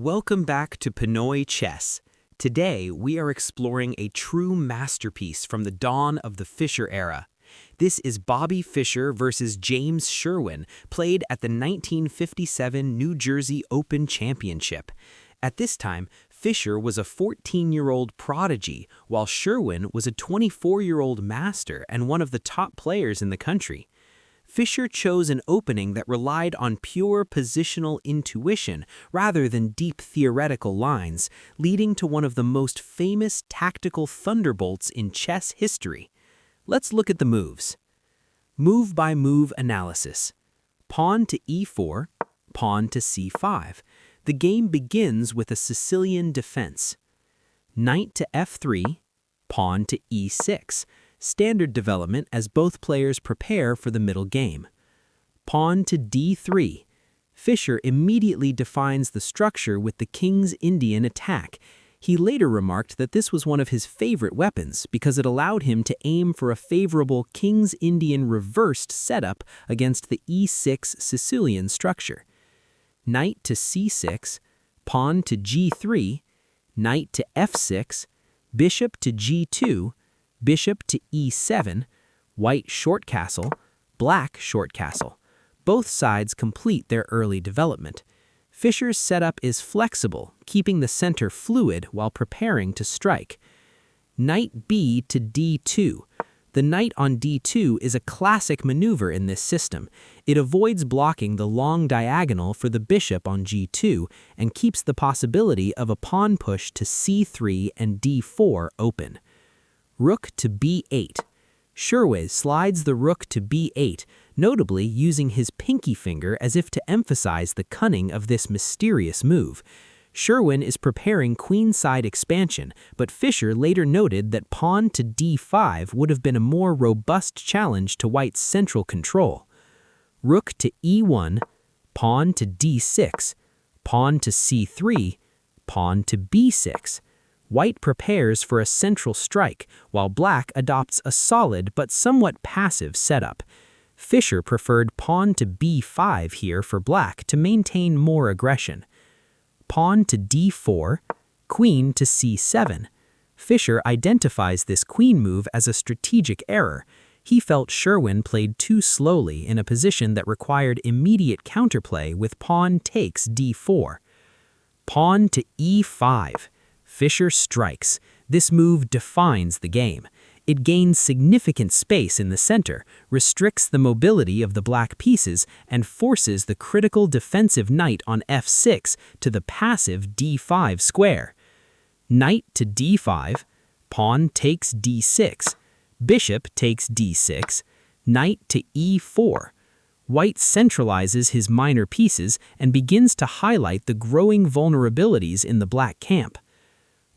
Welcome back to Pinoy Chess. Today, we are exploring a true masterpiece from the dawn of the Fischer era. This is Bobby Fischer versus James Sherwin, played at the 1957 New Jersey Open Championship. At this time, Fischer was a 14-year-old prodigy, while Sherwin was a 24-year-old master and one of the top players in the country. Fischer chose an opening that relied on pure positional intuition rather than deep theoretical lines, leading to one of the most famous tactical thunderbolts in chess history. Let's look at the moves. Move-by-move analysis. Pawn to e4, pawn to c5. The game begins with a Sicilian defense. Knight to f3, pawn to e6. Standard development as both players prepare for the middle game. Pawn to d3. Fischer immediately defines the structure with the King's Indian attack. He later remarked that this was one of his favorite weapons because it allowed him to aim for a favorable King's Indian reversed setup against the e6 Sicilian structure. Knight to c6, pawn to g3, knight to f6, bishop to g2, bishop to e7, white short castle, black short castle. Both sides complete their early development. Fischer's setup is flexible, keeping the center fluid while preparing to strike. Knight b to d2. The knight on d2 is a classic maneuver in this system. It avoids blocking the long diagonal for the bishop on g2 and keeps the possibility of a pawn push to c3 and d4 open. Rook to b8. Sherwin slides the rook to b8, notably using his pinky finger as if to emphasize the cunning of this mysterious move. Sherwin is preparing queenside expansion, but Fischer later noted that pawn to d5 would have been a more robust challenge to white's central control. Rook to e1, pawn to d6, pawn to c3, pawn to b6. White prepares for a central strike, while black adopts a solid but somewhat passive setup. Fischer preferred pawn to b5 here for black to maintain more aggression. Pawn to d4, queen to c7. Fischer identifies this queen move as a strategic error. He felt Sherwin played too slowly in a position that required immediate counterplay with pawn takes d4. Pawn to e5. Fischer strikes. This move defines the game. It gains significant space in the center, restricts the mobility of the black pieces, and forces the critical defensive knight on f6 to the passive d5 square. Knight to d5, pawn takes d6, bishop takes d6, knight to e4. White centralizes his minor pieces and begins to highlight the growing vulnerabilities in the black camp.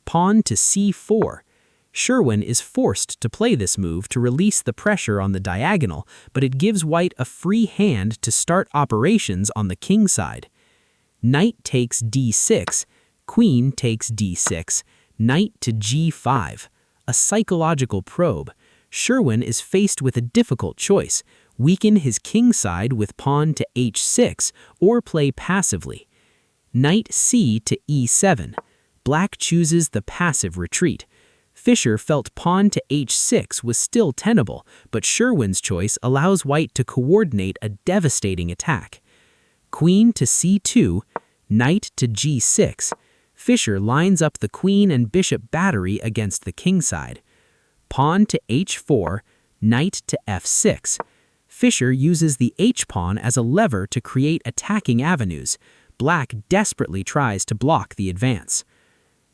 Pawn to c4. Sherwin is forced to play this move to release the pressure on the diagonal, but it gives white a free hand to start operations on the king side. Knight takes d6, queen takes d6, knight to g5. A psychological probe. Sherwin is faced with a difficult choice: weaken his king side with pawn to h6 or play passively. Knight c to e7. Black chooses the passive retreat. Fischer felt pawn to h6 was still tenable, but Sherwin's choice allows white to coordinate a devastating attack. Queen to c2, knight to g6. Fischer lines up the queen and bishop battery against the king side. Pawn to h4, knight to f6. Fischer uses the h-pawn as a lever to create attacking avenues. Black desperately tries to block the advance.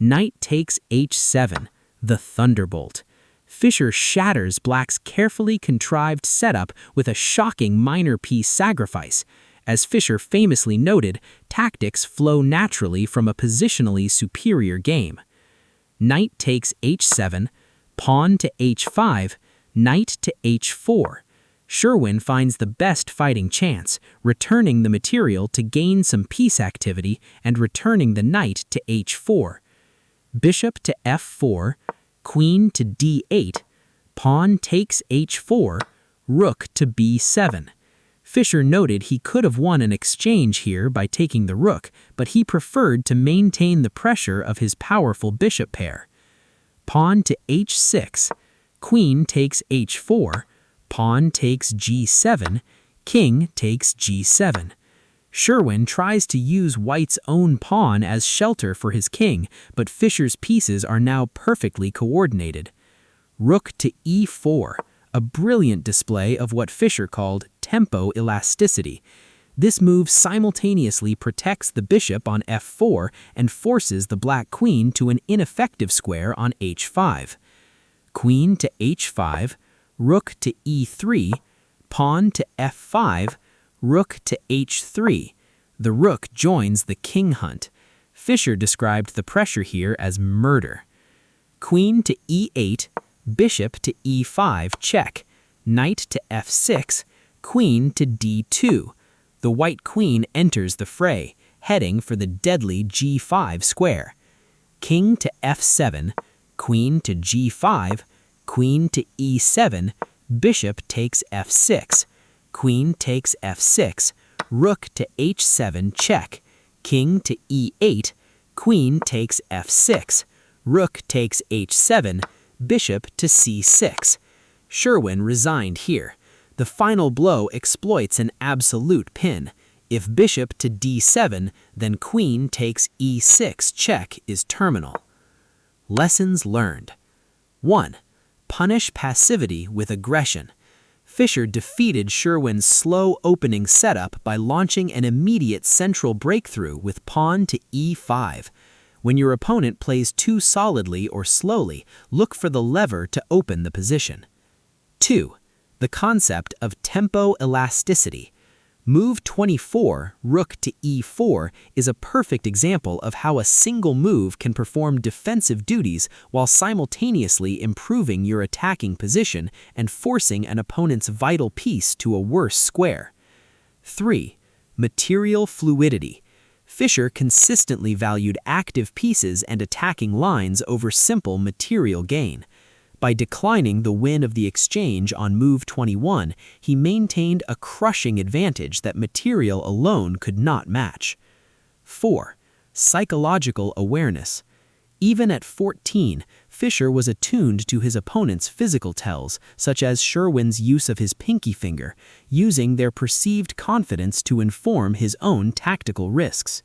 Knight takes h7, the Thunderbolt. Fischer shatters black's carefully contrived setup with a shocking minor piece sacrifice. As Fischer famously noted, tactics flow naturally from a positionally superior game. Knight takes h7, pawn to h5, knight to h4. Sherwin finds the best fighting chance, returning the material to gain some piece activity and returning the knight to h4. Bishop to f4, queen to d8, pawn takes h4, rook to b7. Fischer noted he could have won an exchange here by taking the rook, but he preferred to maintain the pressure of his powerful bishop pair. Pawn to h6, queen takes h4, pawn takes g7, king takes g7. Sherwin tries to use White's own pawn as shelter for his king, but Fischer's pieces are now perfectly coordinated. Rook to e4, a brilliant display of what Fischer called tempo elasticity. This move simultaneously protects the bishop on f4 and forces the black queen to an ineffective square on h5. Queen to h5, rook to e3, pawn to f5, rook to h3. The rook joins the king hunt. Fischer described the pressure here as murder. Queen to e8, bishop to e5 check, knight to f6, queen to d2. The white queen enters the fray, heading for the deadly g5 square. King to f7, queen to g5, queen to e7, bishop takes f6, queen takes f6, rook to h7 check, king to e8, queen takes f6, rook takes h7, bishop to c6. Sherwin resigned here. The final blow exploits an absolute pin. If bishop to d7, then queen takes e6 check is terminal. Lessons learned. 1. Punish passivity with aggression. Fischer defeated Sherwin's slow opening setup by launching an immediate central breakthrough with pawn to e5. When your opponent plays too solidly or slowly, look for the lever to open the position. 2. The concept of tempo elasticity. Move 24, rook to e4, is a perfect example of how a single move can perform defensive duties while simultaneously improving your attacking position and forcing an opponent's vital piece to a worse square. 3. Material fluidity. Fischer consistently valued active pieces and attacking lines over simple material gain. By declining the win of the exchange on move 21, he maintained a crushing advantage that material alone could not match. 4. Psychological awareness. Even at 14, Fischer was attuned to his opponent's physical tells, such as Sherwin's use of his pinky finger, using their perceived confidence to inform his own tactical risks.